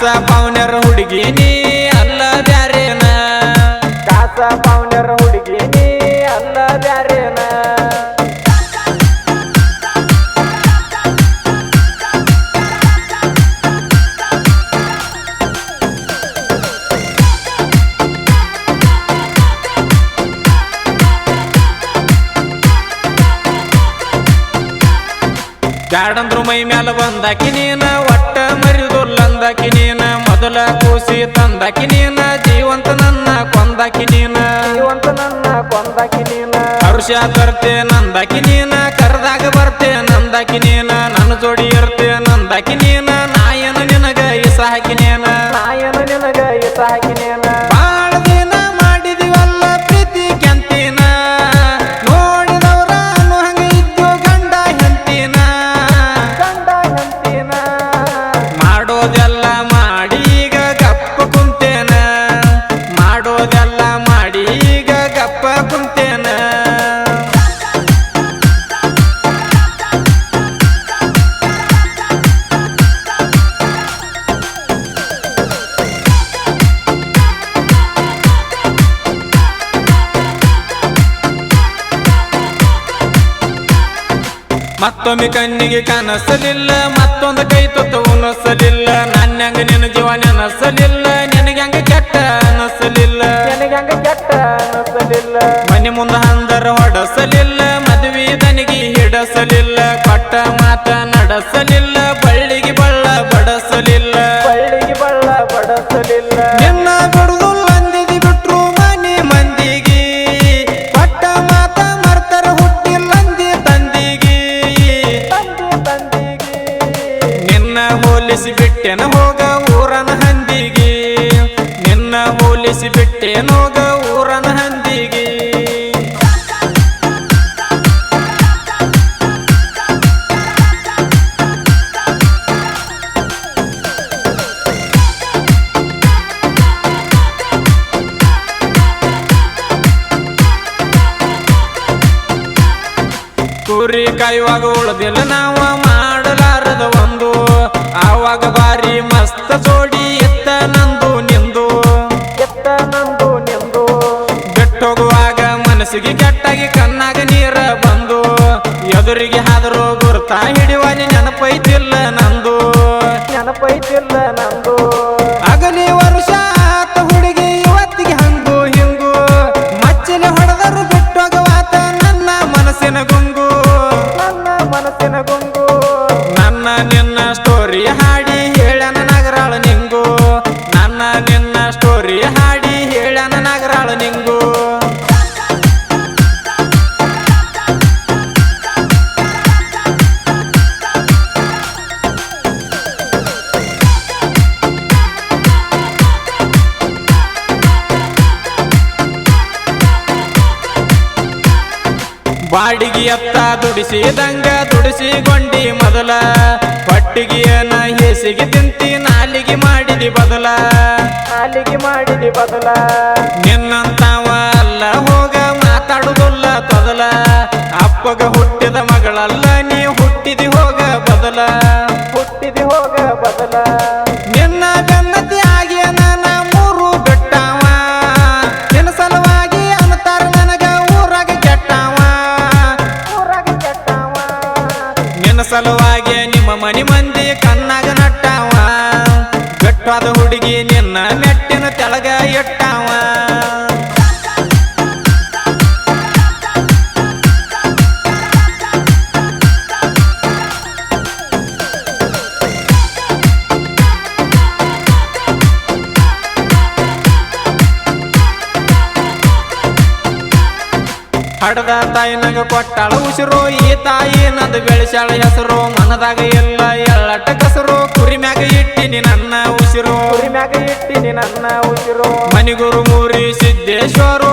ಪಾವನ್ಯರ ಹುಡುಗಿ ನೀ ಅಲ್ಲ ಬ್ಯಾರೇನ ಕಾಸ ಪಾವನ್ಯರ ಹುಡುಗಿ ನೀ ಅಲ್ಲ ಬ್ಯಾರೇನ ಬ್ಯಾಡಂದ್ರು ಮೈ ಮ್ಯಾಲ ಬಂದಾಕಿ ನೀನ ಒಟ್ಟ ಮರಿದುಲ್ಲಂದಾಕಿ ನೀನ ಮೊದಲ ಕೂಸಿ ತಂದಾಕಿ ನೀನ ಜೀವಂತ ನನ್ನ ಕೊಂದಾಕಿ ನೀನ ಹರುಷ ತರ್ತೆ ನಂದಾಕಿ ನೀನ ಕರ್ದಾಗ ಬರ್ತೆ ನಂದಾಕಿ ನೀನ ನನ್ನ ಜೋಡಿ ಇರ್ತೆ ನಂದಾಕಿ ನೀನ ನಾಯನ ನಿನಗ ಇಸ ಹಾಕಿ ನೀನ ಬಾಳ ದಿನ ಮಾಡಿದಿವಲ್ಲ ಪ್ರೀತಿ ಕೆಂತಿನ ನೋಡಿದವ್ರ ಹಂಗ ಇದ್ದು ಗಂಡ ಹೆಂತಿನ ಮಾಡೋದೆಲ್ಲ ಮಾಡಿ ಈಗ ಗಪ್ಪ ಕುಂತೇನ ಮಾಡೋದೆಲ್ಲ ಮಾಡಿ ಈಗ ಗಪ್ಪ ಕುಂತೇನ ಮತ್ತೊಮ್ಮೆ ಕಣ್ಣಿಗೆ ಕನಸಲಿಲ್ಲ ಮತ್ತೊಂದು ಕೈ ತುತ್ತು ಉಣಸಲಿಲ್ಲ ನನ್ನಂಗ ನಿನ್ನ ಜೀವ ನೆನಸಲಿಲ್ಲ ನಿನಗಂಗ ಕೆಟ್ಟ ಅನಸಲಿಲ್ಲ ಮನೆ ಮುಂದ ಹಂದರ ಹೊಡಸಲಿಲ್ಲ ಮದುವೆ ದನಿಗೆ ಹಿಡಸಲಿಲ್ಲ ಕೊಟ್ಟ ಮಾತ ನಡೆಸಲಿಲ್ಲ ಬಳ್ಳಿಗೆ ಬಳ್ಳ ಬಡಸಲಿಲ್ಲ ನಿನ್ನ ಬಿಡುದಿಲ್ಲ ಅಂದಿದಿ ಬಿಟ್ರು ಮನೆ ಮಂದಿಗೆ ಕೊಟ್ಟ ಮಾತ ಮರ್ತರ ಹುಟ್ಟಿಲ್ಲ ಅಂದಿ ತಂದಿಗೆ ನಿನ್ನ ಹೋಲಿಸಿ ಬಿಟ್ಟೆನ ಹೋಗ ಊರನ ಹಂದಿಗೆ ನಿನ್ನ ಹೋಲಿಸಿ ಬಿಟ್ಟೆನ ಹೋಗ ಊರನ ಹಂದಿಗೆ ಕುರಿ ಕಾಯುವಾಗ ಉಳದಿಲ್ಲ ನಾವ ಮಾಡಲಾರದ ಒಂದು ಆವಾಗ ಬಾರಿ ಮಸ್ತ ಜೋಡಿ ಎತ್ತ ನಂದು ನಿಂದು ಬಿಟ್ಟೋಗುವಾಗ ಮನಸ್ಸಿಗೆ ಕೆಟ್ಟಾಗಿ ಕಣ್ಣಾಗ ನೀರ ಬಂದು ಎದುರಿಗೆ ಹಾದರು ಗುರ್ತಾ ಹಿಡಿವಾಲಿ ನೆನಪೈತಿಲ್ಲ ನಂದು ಅಗಲಿ ವರ್ಷ ಆತ ಹುಡುಗಿ ಇವತ್ತಿಗೆ ಹಂಗು ಹಿಂಗು ಮಚ್ಚಲೆ ಹೊಡೆದರು ಬಿಟ್ಟೋಗವಾತ ನನ್ನ ಮನಸ್ಸಿನ ಗುಂಗು ನನ್ನ ನಿನ್ನ ಸ್ಟೋರಿ ಹಾಡಿ ಹೇಳನ ನಗರಾಳ ನಿಂಗು ನನ್ನ ನಿನ್ನ ಸ್ಟೋರಿ ಹಾಡಿ ಹೇಳನ ನಗರಾಳ ನಿಂಗು ಬಾಡಿಗೆ ಎತ್ತ ದುಡಿಸಿದಂಗ ದುಡಿಸಿಗೊಂಡಿ ಮೊದಲ ಪಟ್ಟಿಗೆಯನ ಹೇಸಿಗೆ ತಿಂತಿ ನಾಲಿಗೆ ಮಾಡಿದಿ ಬದಲ ನಿನ್ನಂತಾವ ಅಲ್ಲ ಹೋಗ ಮಾತಾಡುದಿಲ್ಲ ತೊದಲ ಅಪ್ಪಗ ಹುಟ್ಟಿದ ಮಗಳಲ್ಲ ನೀ ಹುಟ್ಟಿದಿ ಹೋಗ ಬದಲ ನಿನ್ನ ಗನ್ನತಿ ಆಗಿಯ ನನ್ನ ಮೂರು ಬಿಟ್ಟಾವ ನಿನ್ನ ಸಲುವಾಗಿ ಅನ್ನತಾರ ನನಗ ಊರಾಗ ಕೆಟ್ಟಾವ ನಿನ್ನ ಸಲುವಾಗಿ ನಿಮ್ಮ ಮನಿ ಮಂದಿ ಕಣ್ಣಾಗ ನಟ್ಟಾವ ಗಟ್ಟಾದ ಹುಡುಗಿ ನಿನ್ನ ಮೆಟ್ಟಿನ ತೆಳಗ ಇಟ್ಟಾವ ಹಡದ ತಾಯಿನಾಗ ಕೊಟ್ಟಾಳ ಉಸಿರು ಈ ತಾಯಿ ನಂದು ಬೆಳೆಸಾಳ ಹೆಸರು ಮನದಾಗ ಎಲ್ಲ ಎಳ್ಳಟ್ಟ ಕಸರು ಕುರಿ ಮ್ಯಾಗ ಇಟ್ಟಿನಿ ನನ್ನ ಉಸಿರು ಮನಿಗುರು ಮೂರಿ ಸಿದ್ದೇಶ್ವರು